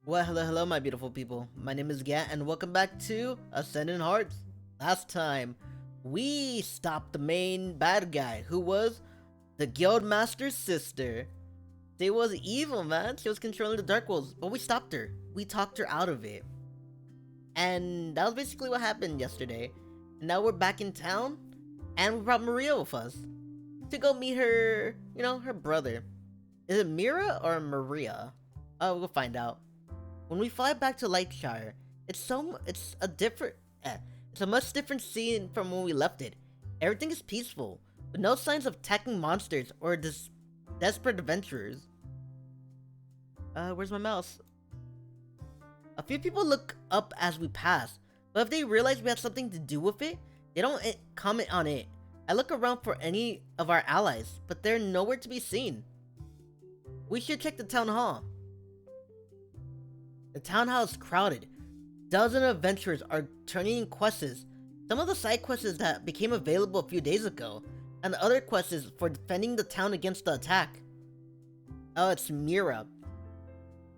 Well, hello, my beautiful people. My name is Gat, and welcome back to Ascendant Hearts. Last time, we stopped the main bad guy, who was the Guildmaster's sister. She was evil, man. She was controlling the Dark Wolves, but we stopped her. We talked her out of it. And that was basically what happened yesterday. Now we're back in town, and we brought Maria with us to go meet her, her brother. Is it Mira or Maria? Oh, we'll find out. When we fly back to Lightshire, it's a much different scene from when we left it. Everything is peaceful, with no signs of attacking monsters or desperate adventurers. Where's my mouse? A few people look up as we pass, but if they realize we have something to do with it, they don't comment on it. I look around for any of our allies, but they're nowhere to be seen. We should check the town hall. The town hall is crowded. Dozens of adventurers are turning in quests. Some of the side quests that became available a few days ago, and the other quests for defending the town against the attack. Oh, it's Mira.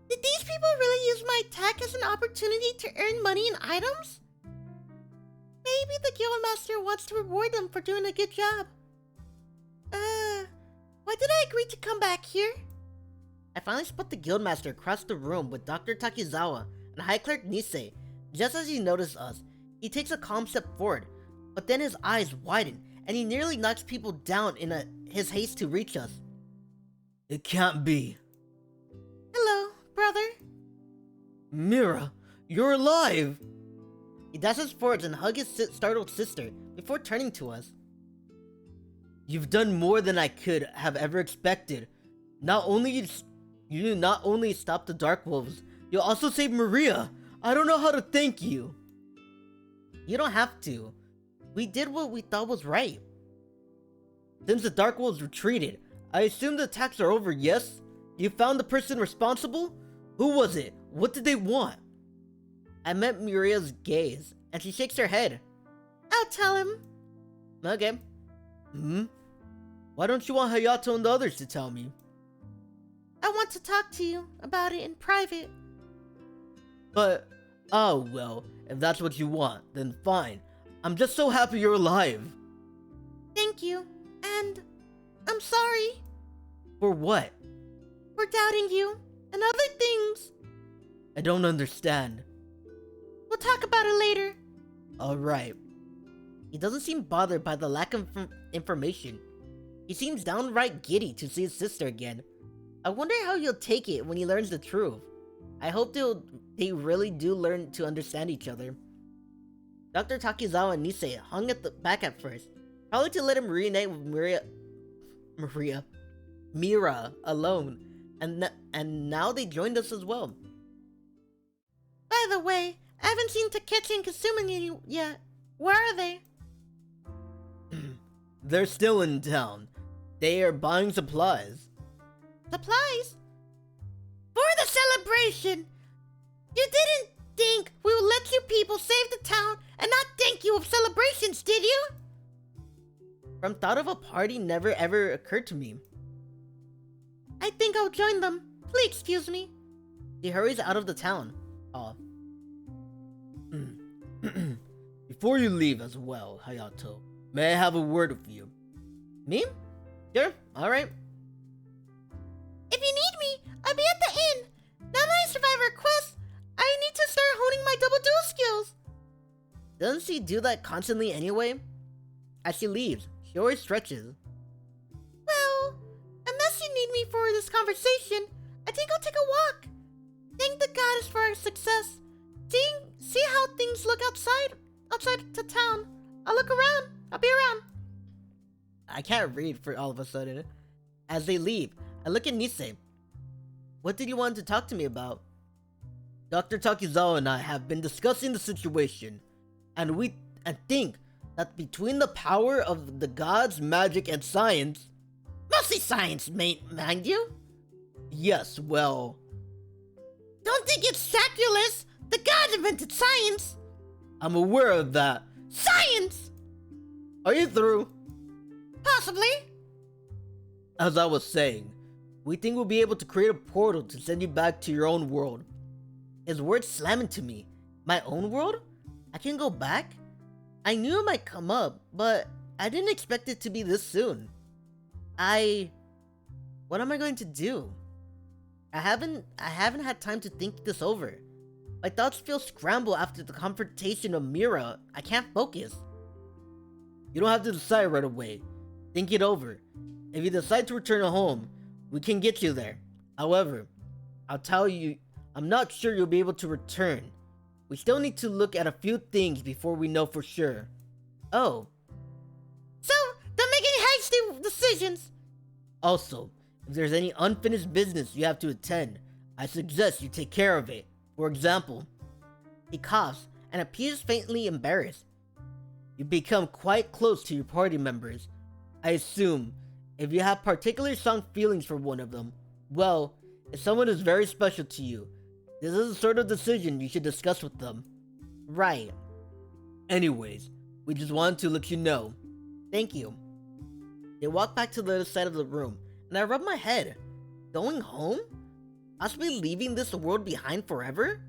Did these people really use my attack as an opportunity to earn money and items? Maybe the Guildmaster wants to reward them for doing a good job. Why did I agree to come back here? I finally spot the Guildmaster across the room with Dr. Takizawa and High Clerk Nisei. Just as he noticed us, he takes a calm step forward, but then his eyes widen and he nearly knocks people down in his haste to reach us. It can't be. Hello, brother. Mira, you're alive! He dashes forwards and hugs his startled sister before turning to us. You've done more than I could have ever expected. You not only stopped the Dark Wolves, you also saved Maria. I don't know how to thank you. You don't have to. We did what we thought was right. Since the Dark Wolves retreated, I assume the attacks are over, yes? You found the person responsible? Who was it? What did they want? I met Maria's gaze, and she shakes her head. I'll tell him. Okay. Why don't you want Hayato and the others to tell me? I want to talk to you about it in private. But, oh well, if that's what you want, then fine. I'm just so happy you're alive. Thank you, and I'm sorry. For what? For doubting you, and other things. I don't understand. We'll talk about it later. Alright. He doesn't seem bothered by the lack of information. He seems downright giddy to see his sister again. I wonder how he'll take it when he learns the truth. I hope they really do learn to understand each other. Dr. Takizawa and Nisei hung at the back at first, probably to let him reunite with Mira alone, and now they joined us as well. By the way, I haven't seen Takechi and Kasumi yet. Where are they? They're still in town. They are buying supplies. Supplies? For the celebration! You didn't think we would let you people save the town and not thank you with celebrations, did you? From thought of a party never ever occurred to me. I think I'll join them. Please excuse me. He hurries out of the town. Aw. Before you leave as well, Hayato, may I have a word with you? Me? Sure, alright. If you need me, I'll be at the inn. Now that I survived our quest, I need to start honing my double duel skills. Doesn't she do that constantly anyway? As she leaves, she always stretches. Well, unless you need me for this conversation, I think I'll take a walk. Thank the goddess for our success. See how things look outside the town. I'll look around. I'll be around. I can't read for all of a sudden. As they leave, I look at Nisei. What did you want to talk to me about? Dr. Takizawa and I have been discussing the situation, and think that between the power of the gods, magic, and science, mostly science, mind you? Yes, well, don't think it's sacrilege. The gods invented science. I'm aware of that. Science! Are you through? Possibly. As I was saying, we think we'll be able to create a portal to send you back to your own world. His words slam into me. My own world? I can go back? I knew it might come up, but I didn't expect it to be this soon. What am I going to do? I haven't had time to think this over. My thoughts feel scrambled after the confrontation of Mira. I can't focus. You don't have to decide right away. Think it over. If you decide to return home, we can get you there. However, I'll tell you, I'm not sure you'll be able to return. We still need to look at a few things before we know for sure. Oh. So, don't make any hasty decisions. Also, if there's any unfinished business you have to attend, I suggest you take care of it. For example, he coughs and appears faintly embarrassed. You become quite close to your party members. I assume, if you have particularly strong feelings for one of them, well, if someone is very special to you, this is the sort of decision you should discuss with them. Right. Anyways, we just wanted to let you know. Thank you. They walk back to the other side of the room, and I rub my head. Going home? Possibly leaving this world behind forever?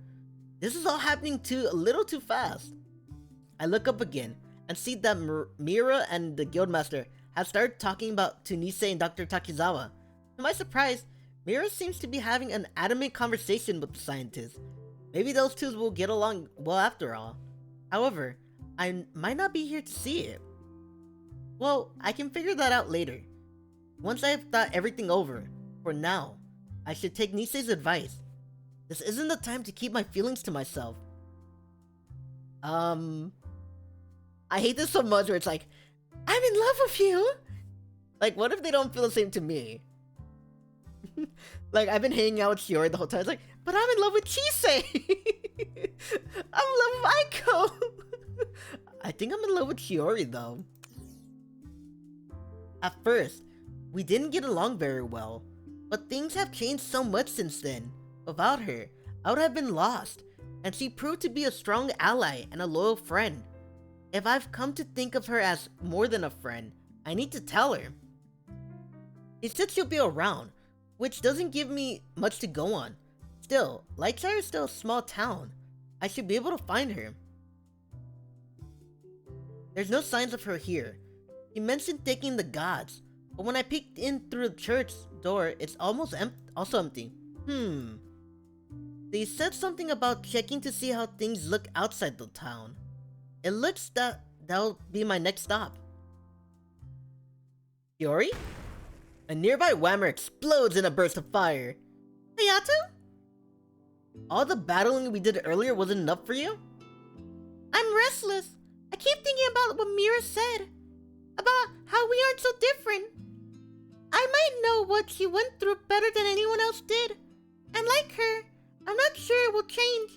This is all happening a little too fast. I look up again and see that Mira and the guildmaster have started talking about Nisei and Dr. Takizawa. To my surprise, Mira seems to be having an adamant conversation with the scientist. Maybe those two will get along well after all. However, I might not be here to see it. Well, I can figure that out later. Once I have thought everything over, for now, I should take Nisei's advice. This isn't the time to keep my feelings to myself. I hate this so much where it's like, I'm in love with you! Like, what if they don't feel the same to me? Like, I've been hanging out with Shiori the whole time. It's like, but I'm in love with Chisei! I'm in love with Aiko! I think I'm in love with Shiori, though. At first, we didn't get along very well, but things have changed so much since then. Without her, I would have been lost, and she proved to be a strong ally and a loyal friend. If I've come to think of her as more than a friend, I need to tell her. She said she'll be around, which doesn't give me much to go on. Still, Lightshire is still a small town. I should be able to find her. There's no signs of her here. He mentioned taking the gods, but when I peeked in through the church door, it's almost also empty. They said something about checking to see how things look outside the town. It looks that'll be my next stop. Shiori? A nearby whammer explodes in a burst of fire. Hayato? All the battling we did earlier wasn't enough for you? I'm restless. I keep thinking about what Mira said. About how we aren't so different. I might know what she went through better than anyone else did. And like her, I'm not sure it will change.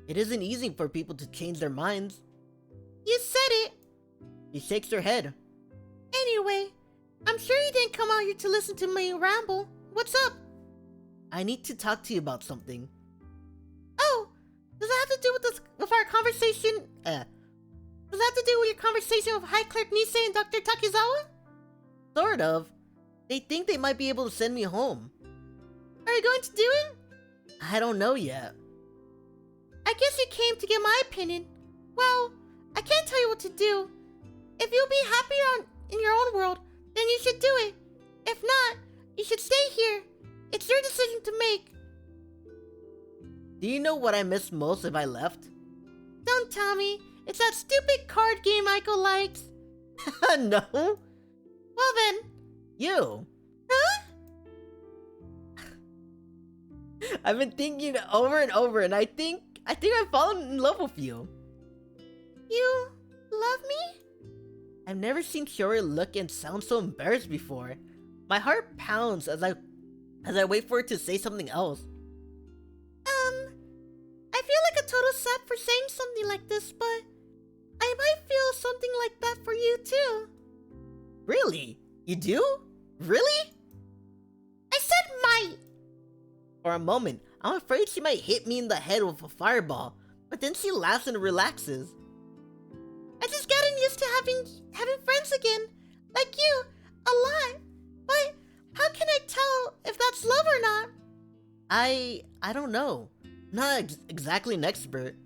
It isn't easy for people to change their minds. You said it. She shakes her head. Anyway, I'm sure you didn't come out here to listen to me ramble. What's up? I need to talk to you about something. Oh, does that have to do with our conversation? Does that have to do with your conversation with High Clerk Nisei and Dr. Takizawa? Sort of. They think they might be able to send me home. Are you going to do it? I don't know yet. I guess you came to get my opinion. Well, I can't tell you what to do. If you'll be happier in your own world, then you should do it. If not, you should stay here. It's your decision to make. Do you know what I miss most if I left? Don't tell me. It's that stupid card game Aiko likes. No. Well then. You. Huh? I've been thinking over and over, and I think I've fallen in love with you. You love me? I've never seen Shiori look and sound so embarrassed before. My heart pounds as I wait for her to say something else. I feel like a total sap for saying something like this, but I might feel something like that for you too. Really? You do? Really? I said might! For a moment, I'm afraid she might hit me in the head with a fireball, but then she laughs and relaxes. I just gotten used to having friends again, like you, a lot. But how can I tell if that's love or not? I don't know. Not exactly an expert.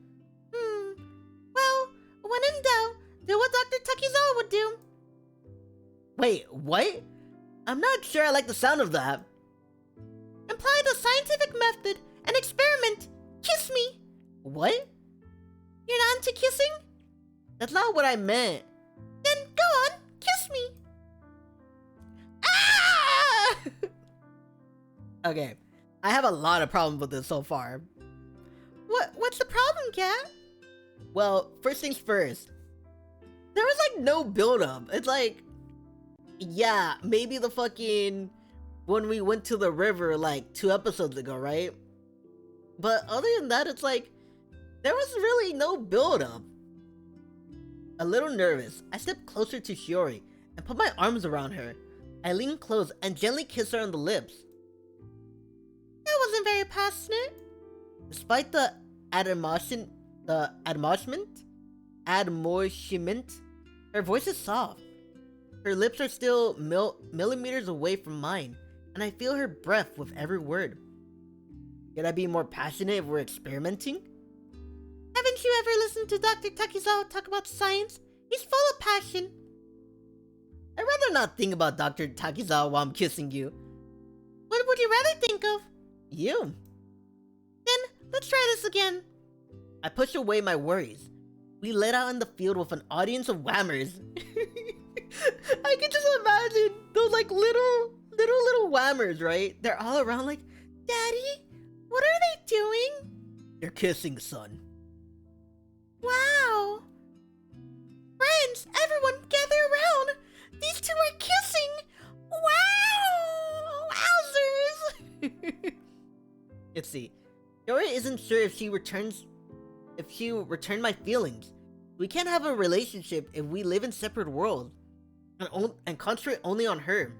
Well, when in doubt, do what Dr. Takizawa would do. Wait, what? I'm not sure I like the sound of that. Apply the scientific method and experiment. Kiss me. What? You're not into kissing? That's not what I meant. Then go on, kiss me. Ah! Okay, I have a lot of problems with this so far. What's the problem, Cat? Well, first things first. There was like no build-up. It's like, yeah, maybe the fucking when we went to the river like 2 episodes ago, right? But other than that, it's like there was really no build-up. A little nervous, I stepped closer to Shiori and put my arms around her. I leaned close and gently kissed her on the lips. That wasn't very passionate. Despite the admonishment, her voice is soft. Her lips are still millimeters away from mine, and I feel her breath with every word. Could I be more passionate if we're experimenting? Haven't you ever listened to Dr. Takizawa talk about science? He's full of passion. I'd rather not think about Dr. Takizawa while I'm kissing you. What would you rather think of? You. Then, let's try this again. I push away my worries. We let out in the field with an audience of whammers. I can just imagine those like little whammers, right? They're all around like, Daddy, what are they doing? They're kissing, son. Wow. Friends, everyone gather around. These two are kissing. Wow. Wowzers. Let's see. Shiori isn't sure if she returned my feelings. We can't have a relationship if we live in separate worlds and concentrate only on her.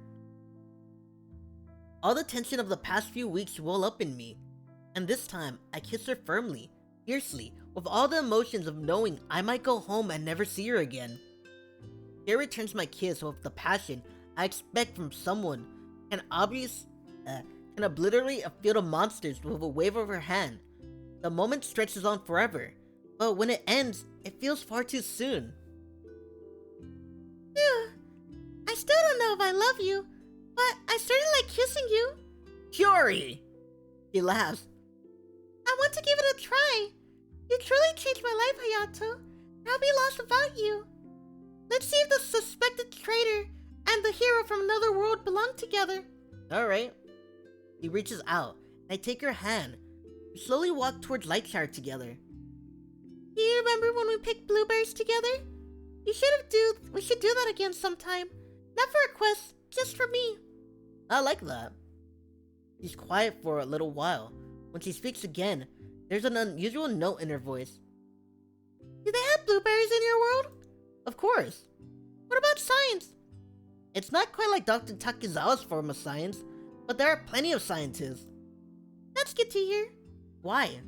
All the tension of the past few weeks well up in me, and this time I kiss her firmly, fiercely, with all the emotions of knowing I might go home and never see her again. She returns my kiss with the passion I expect from someone can obliterate a field of monsters with a wave of her hand. The moment stretches on forever, but when it ends, it feels far too soon. I still don't know if I love you, but I certainly like kissing you. Shiori! She laughs. I want to give it a try. You truly changed my life, Hayato. I'll be lost without you. Let's see if the suspected traitor and the hero from another world belong together. Alright. He reaches out, and I take her hand. We slowly walk towards Lightshire together. Do you remember when we picked blueberries together? We should do that again sometime. Not for a quest, just for me. I like that. She's quiet for a little while. When she speaks again, there's an unusual note in her voice. Do they have blueberries in your world? Of course. What about science? It's not quite like Dr. Takizawa's form of science, but there are plenty of scientists. That's good to hear. Why?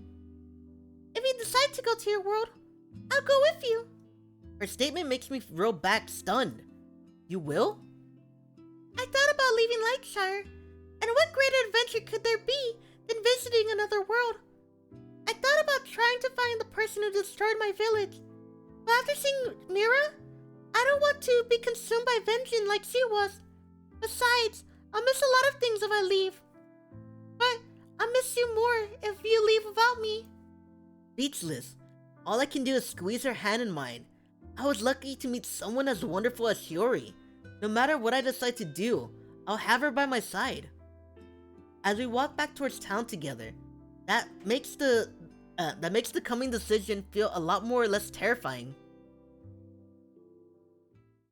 If you decide to go to your world, I'll go with you. Her statement makes me reel back stunned. You will? I thought about leaving Lightshire, and what greater adventure could there be than visiting another world? I thought about trying to find the person who destroyed my village, but after seeing Mira, I don't want to be consumed by vengeance like she was. Besides, I'll miss a lot of things if I leave. But I'll miss you more if you leave without me. Speechless. All I can do is squeeze her hand in mine. I was lucky to meet someone as wonderful as Shiori. No matter what I decide to do, I'll have her by my side. As we walk back towards town together, that makes the coming decision feel a lot more or less terrifying.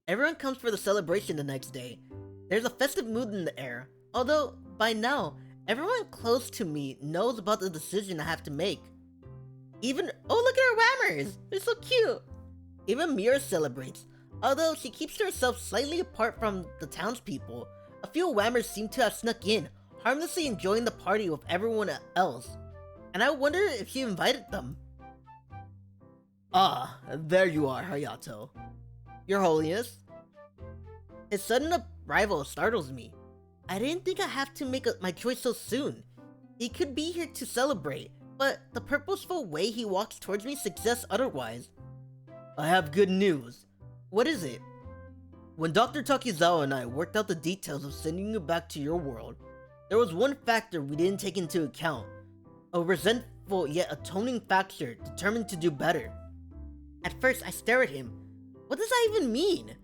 Everyone comes for the celebration the next day. There's a festive mood in the air, although by now, everyone close to me knows about the decision I have to make. Even, oh look at her whammers! They're so cute! Even Mira celebrates, although she keeps herself slightly apart from the townspeople. A few whammers seem to have snuck in, harmlessly enjoying the party with everyone else. And I wonder if she invited them. Ah, there you are, Hayato. Your Holiness. His sudden arrival startles me. I didn't think I'd have to make my choice so soon. He could be here to celebrate, but the purposeful way he walks towards me suggests otherwise. I have good news. What is it? When Dr. Takizawa and I worked out the details of sending you back to your world, there was one factor we didn't take into account. A resentful yet atoning factor determined to do better. At first, I stare at him. What does that even mean?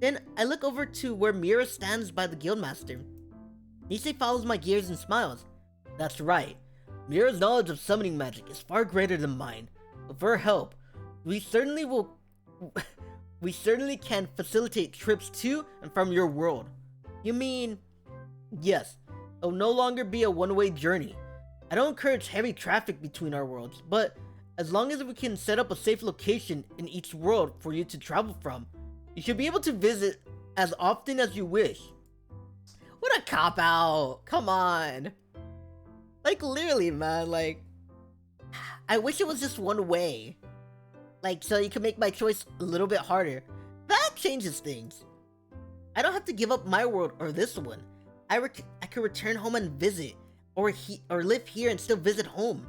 Then I look over to where Mira stands by the guildmaster. Nisei follows my gaze and smiles. That's right. Mira's knowledge of summoning magic is far greater than mine. With her help, we certainly can facilitate trips to and from your world. You mean... Yes, it'll no longer be a one-way journey. I don't encourage heavy traffic between our worlds, but as long as we can set up a safe location in each world for you to travel from, you should be able to visit as often as you wish. What a cop-out! Come on! Like, literally, man, like... I wish it was just one way. Like, so you can make my choice a little bit harder. That changes things. I don't have to give up my world or this one. I could return home and visit, or live here and still visit home.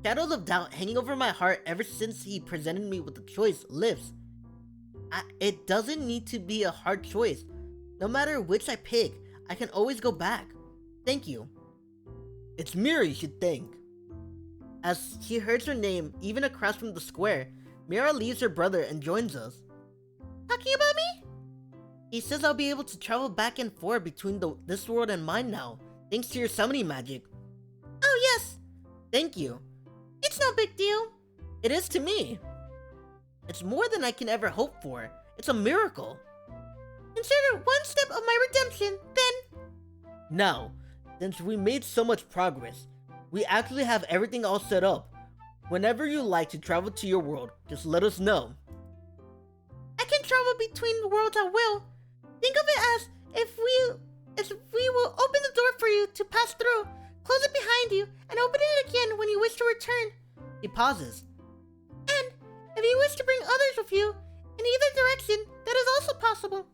Shadows of doubt hanging over my heart ever since he presented me with the choice lives. It doesn't need to be a hard choice. No matter which I pick, I can always go back. Thank you. It's Mira you should thank. As she hears her name, even across from the square, Mira leaves her brother and joins us. Talking about me? He says I'll be able to travel back and forth between this world and mine now, thanks to your summoning magic. Oh yes. Thank you. It's no big deal. It is to me. It's more than I can ever hope for. It's a miracle. Consider one step of my redemption, then. Now, since we made so much progress, we actually have everything all set up. Whenever you like to travel to your world, just let us know. I can travel between the worlds at will. Think of it as if we will open the door for you to pass through, close it behind you, and open it again when you wish to return. He pauses. And if you wish to bring others with you, in either direction, that is also possible.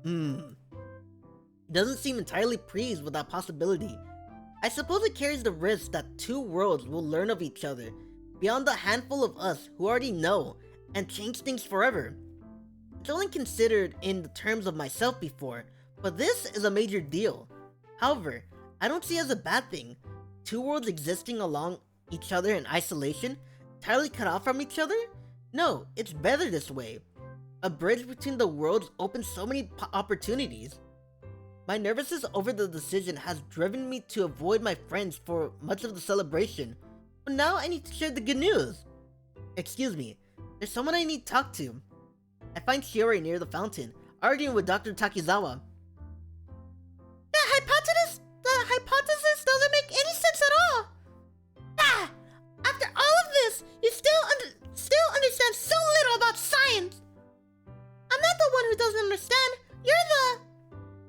He doesn't seem entirely pleased with that possibility. I suppose it carries the risk that two worlds will learn of each other, beyond the handful of us who already know, and change things forever. It's only considered in the terms of myself before, but this is a major deal. However, I don't see it as a bad thing. Two worlds existing along each other in isolation, entirely cut off from each other? No, it's better this way. A bridge between the worlds opens so many opportunities. My nervousness over the decision has driven me to avoid my friends for much of the celebration, but now I need to share the good news. Excuse me, there's someone I need to talk to. I find Shiori near the fountain, arguing with Dr. Takizawa. The hypothesis doesn't make any sense at all. After all of this, you still understand so little about science. I'm not the one who doesn't understand. You're the...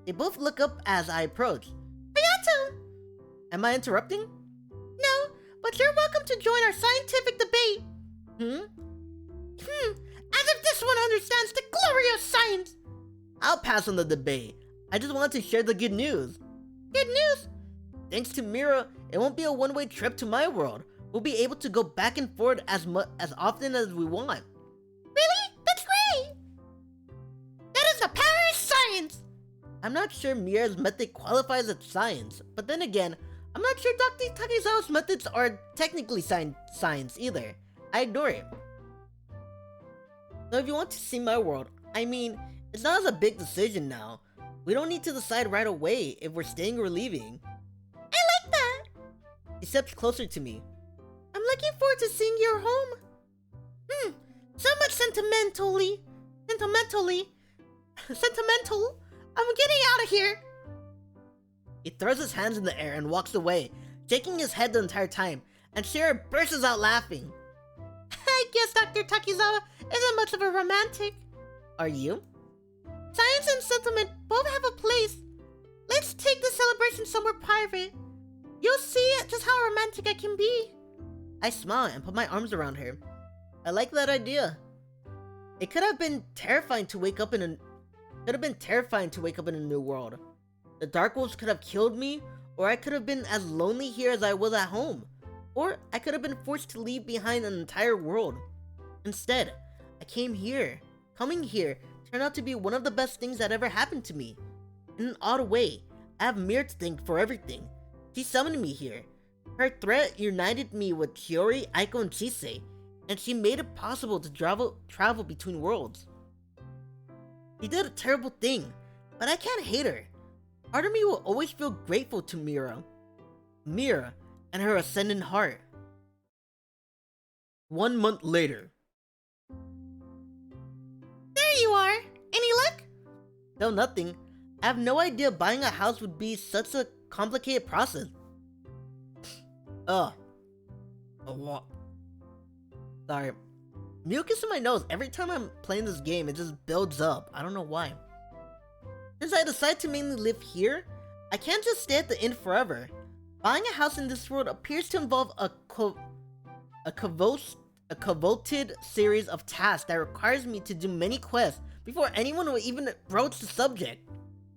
They both look up as I approach. Hayato! Am I interrupting? No, but you're welcome to join our scientific debate. As if this one understands the glory of science. I'll pass on the debate. I just want to share the good news. Good news? Thanks to Mira, it won't be a one-way trip to my world. We'll be able to go back and forth as often as we want. Really? That's great! That is the power of science! I'm not sure Mira's method qualifies as science, but then again, I'm not sure Dr. Takizawa's methods are technically science either. I ignore it. So if you want to see my world, I mean, it's not as a big decision now. We don't need to decide right away if we're staying or leaving. I like that! He steps closer to me. I'm looking forward to seeing your home. So much sentimental. I'm getting out of here. He throws his hands in the air and walks away, shaking his head the entire time, and Shiori bursts out laughing. I guess Dr. Takizawa isn't much of a romantic. Are you? Science and sentiment both have a place. Let's take the celebration somewhere private. You'll see just how romantic I can be. I smile and put my arms around her. I like that idea. It could have been terrifying to wake up in a new world. The Dark Wolves could have killed me, or I could have been as lonely here as I was at home. Or I could have been forced to leave behind an entire world. Instead, I came here. Coming here turned out to be one of the best things that ever happened to me. In an odd way, I have Mir to thank for everything. She summoned me here. Her threat united me with Shiori, Aiko, and Chise, and she made it possible to travel between worlds. She did a terrible thing, but I can't hate her. Part of me will always feel grateful to Mira, and her Ascendant Heart. 1 month later. There you are! Any luck? No, nothing. I have no idea buying a house would be such a complicated process. A lot. Sorry. Mucus in my nose. Every time I'm playing this game, it just builds up. I don't know why. Since I decided to mainly live here, I can't just stay at the inn forever. Buying a house in this world appears to involve a coveted series of tasks that requires me to do many quests before anyone will even broach the subject.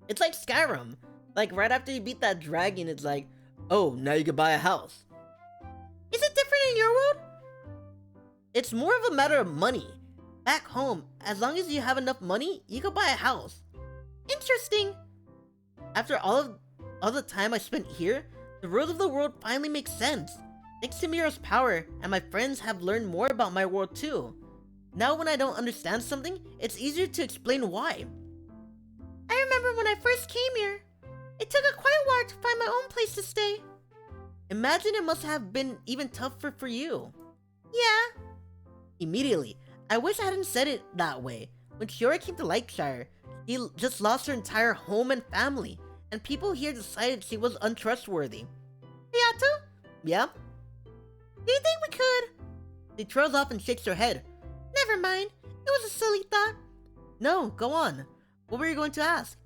It's like Skyrim. Like right after you beat that dragon, it's like, oh, now you can buy a house. Is it different in your world? It's more of a matter of money. Back home, as long as you have enough money, you can buy a house. Interesting. After all the time I spent here, the rules of the world finally make sense. Thanks to Mira's power, and my friends have learned more about my world too. Now when I don't understand something, it's easier to explain why. I remember when I first came here. It took quite a while to find my own place to stay. Imagine it must have been even tougher for you. Yeah. Immediately, I wish I hadn't said it that way. When Shiori came to Lightshire, she just lost her entire home and family, and people here decided she was untrustworthy. Hayato? Yeah? Do you think we could? She trails off and shakes her head. Never mind. It was a silly thought. No, go on. What were you going to ask?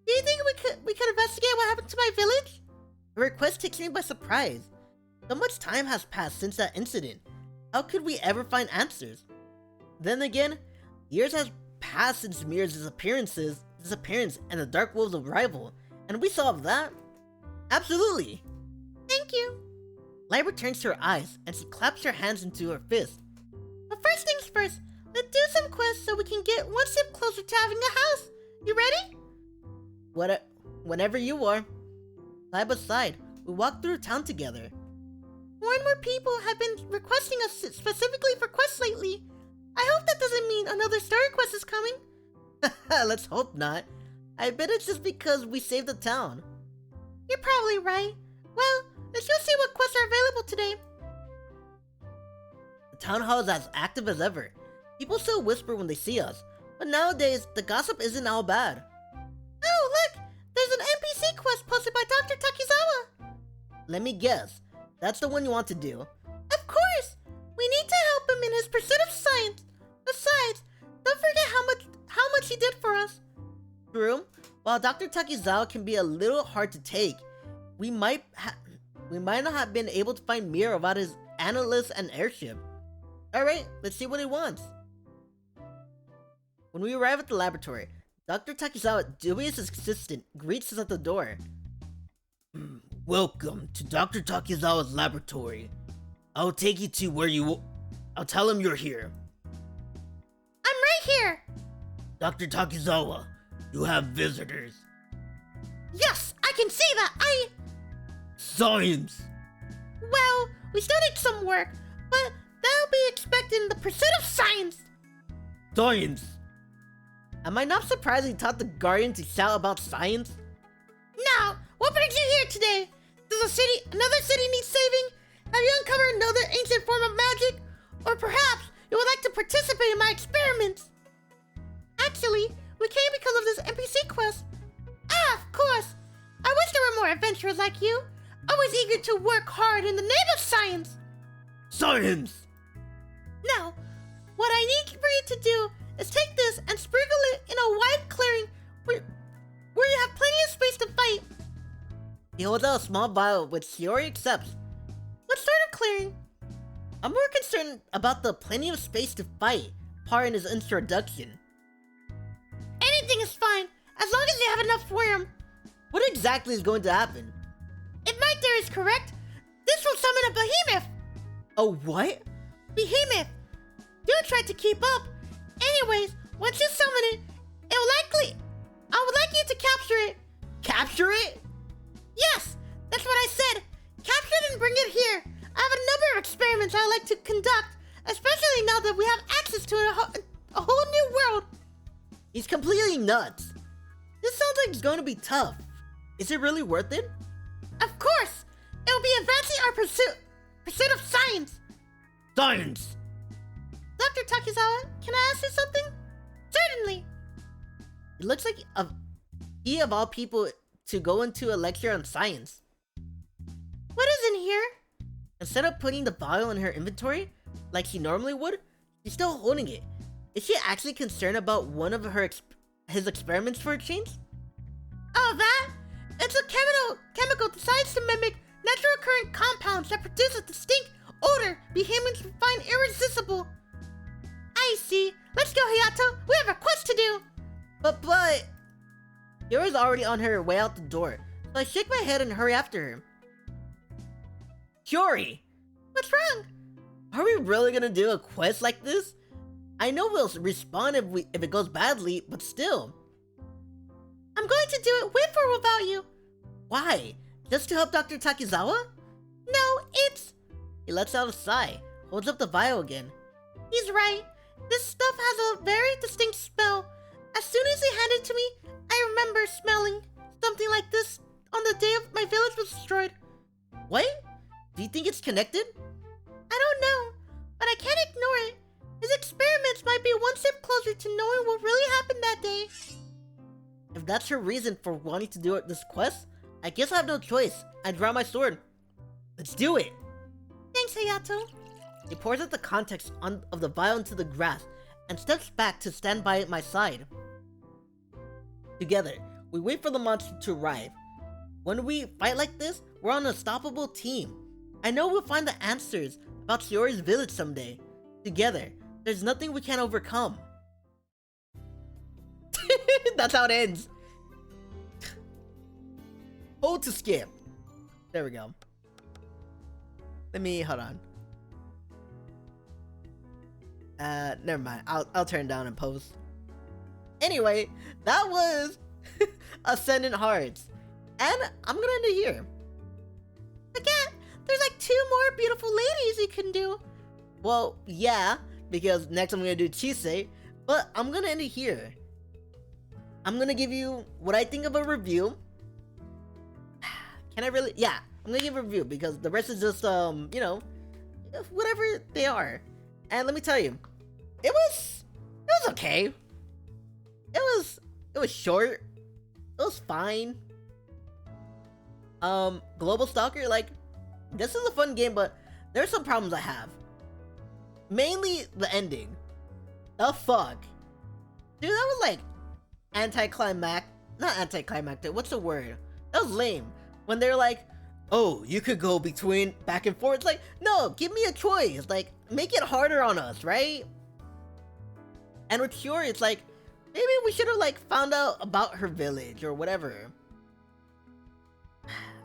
Do you think we could investigate what happened to my village? Her request takes me by surprise. So much time has passed since that incident. How could we ever find answers? Then again, years has passed since Mir's disappearance and the Dark Wolves' arrival, and we solved that. Absolutely. Thank you. Light returns to her eyes, and she claps her hands into her fist. But first things first, let's do some quests so we can get one step closer to having a house. You ready? Whenever you are. Side by side, we walk through town together. More and more people have been requesting us specifically for quests lately. I hope that doesn't mean another story quest is coming. Let's hope not. I bet it's just because we saved the town. You're probably right. Well, let's go see what quests are available today. The town hall is as active as ever. People still whisper when they see us, but nowadays, the gossip isn't all bad. Oh, look! There's an NPC quest posted by Dr. Takizawa. Let me guess. That's the one you want to do. Of course! We need to help him in his pursuit of science. Besides, don't forget how much he did for us. True. While Dr. Takizawa can be a little hard to take, we might not have been able to find Mir about his analyst and airship. Alright, let's see what he wants. When we arrive at the laboratory, Dr. Takizawa, dubious assistant, greets us at the door. Welcome to Dr. Takizawa's laboratory. I'll take you to where I'll tell him you're here. I'm right here! Dr. Takizawa, you have visitors. Yes, I can see that. Science! Well, we still need some work, but that'll be expected in the pursuit of science. Science! Am I not surprised he taught the Guardian to shout about science? Now, what brings you here today? Does another city need saving? Have you uncovered another ancient form of magic? Or perhaps you would like to participate in my experiments? Actually, we came because of this NPC quest. Ah, of course. I wish there were more adventurers like you. Always eager to work hard in the name of science. Science! Now, what I need for you to do is take this and sprinkle it in a wide clearing where you have plenty of space to fight. He holds out a small vial which Shiori accepts. What sort of clearing? I'm more concerned about the plenty of space to fight part in his introduction. Anything is fine, as long as you have enough room. What exactly is going to happen? If my theory is correct, This will summon a behemoth! A what? Behemoth! You tried to keep up. Anyways, once you summon it, I would like you to capture it. Capture it? Yes, that's what I said. Capture it and bring it here. I have a number of experiments I like to conduct, especially now that we have access to a whole new world. He's completely nuts. This sounds like it's going to be tough. Is it really worth it? Of course. It will be advancing our pursuit of science. Science! Dr. Takizawa, can I ask you something? Certainly. It looks like he of all people to go into a lecture on science. What is in here? Instead of putting the vial in her inventory, like she normally would, she's still holding it. Is she actually concerned about one of his experiments for a change? Oh, that? It's a chemical designed to mimic natural occurring compounds that produce a distinct odor behemoths find irresistible. I see. Let's go, Hayato. We have a quest to do. But Shiori's already on her way out the door, so I shake my head and hurry after her. Shiori! What's wrong? Are we really gonna do a quest like this? I know we'll respond if it goes badly, but still. I'm going to do it with or without you. Why? Just to help Dr. Takizawa? No, it's... He lets out a sigh, holds up the vial again. He's right. This stuff has a very distinct smell. As soon as he handed it to me, I remember smelling something like this on the day my village was destroyed. What? Do you think it's connected? I don't know, but I can't ignore it. His experiments might be one step closer to knowing what really happened that day. If that's her reason for wanting to do this quest, I guess I have no choice. I draw my sword. Let's do it! Thanks, Hayato. He pours out the contents of the vial into the grass and steps back to stand by my side. Together, we wait for the monster to arrive. When we fight like this, we're on an unstoppable team. I know we'll find the answers about Shiori's village someday. Together, there's nothing we can't overcome. That's how it ends. Hold to skip. There we go. Hold on. Never mind. I'll turn down and post. Anyway, that was Ascendant Hearts. And I'm gonna end it here. Again, there's like 2 more beautiful ladies you can do. Well, yeah, because next I'm gonna do Chisei, but I'm gonna end it here. I'm gonna give you what I think of a review. Can I really? Yeah, I'm gonna give a review because the rest is just, you know, whatever they are. And let me tell you, it was okay. It was short. It was fine. Global Stalker, like, this is a fun game, but there's some problems I have. Mainly the ending. The fuck? Dude, that was like not anticlimactic, what's the word? That was lame. When they're like, oh, you could go between back and forth. It's like, no, give me a choice. Like, make it harder on us, right? And with Shiori, it's like, maybe we should have like found out about her village or whatever.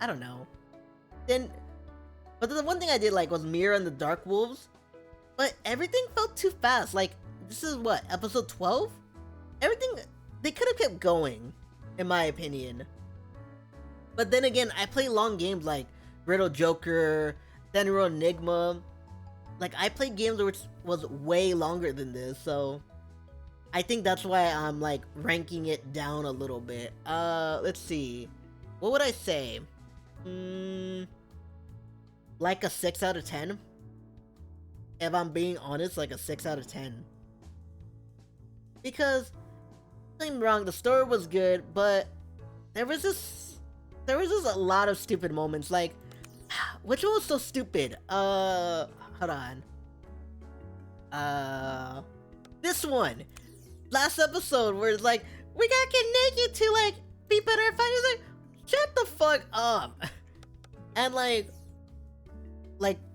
I don't know. But the one thing I did like was Mira and the Dark Wolves. But everything felt too fast. Like, this is what, episode 12? Everything, they could have kept going, in my opinion. But then again, I play long games like Riddle Joker, Denro Enigma. Like, I played games which was way longer than this, so I think that's why I'm like ranking it down a little bit. Let's see. What would I say? Like a 6 out of 10? If I'm being honest, like a 6 out of 10. Because, don't get me wrong, the story was good, but there was just a lot of stupid moments. Like, which one was so stupid? Hold on. This one. Last episode where it's like, we gotta get naked to like be better at fighting. It's like, shut the fuck up. And like,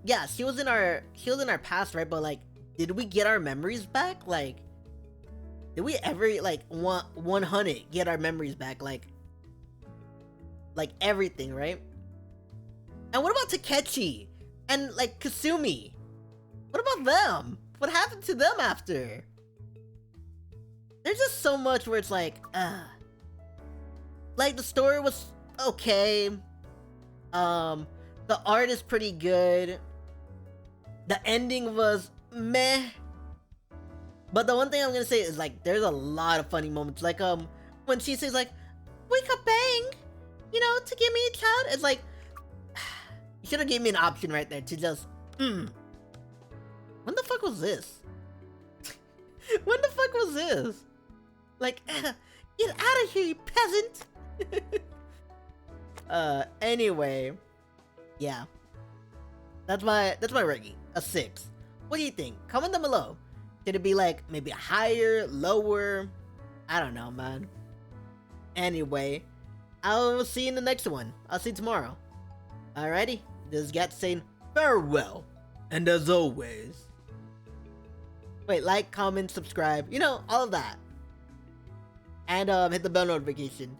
yeah, she was in our past, right? But like, did we get our memories back? Like, did we ever like 100 get our memories back? Like everything, right? And what about Takechi? And, like, Kasumi? What about them? What happened to them after? There's just so much where it's like, like, the story was okay. The art is pretty good. The ending was meh. But the one thing I'm gonna say is, like, there's a lot of funny moments. Like, when she says, like, wake up bang, you know, to give me a child. It's like, you should have gave me an option right there to just, when the fuck was this? When the fuck was this? Like, get out of here, you peasant! Anyway, yeah. That's my ranking, a 6. What do you think? Comment down below. Should it be like, maybe higher, lower? I don't know, man. Anyway, I'll see you in the next one. I'll see you tomorrow. Alrighty, this is Gat saying farewell. And as always, wait, like, comment, subscribe, you know, all of that. And hit the bell notification.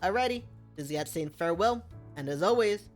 Alrighty, this is Gat saying farewell. And as always,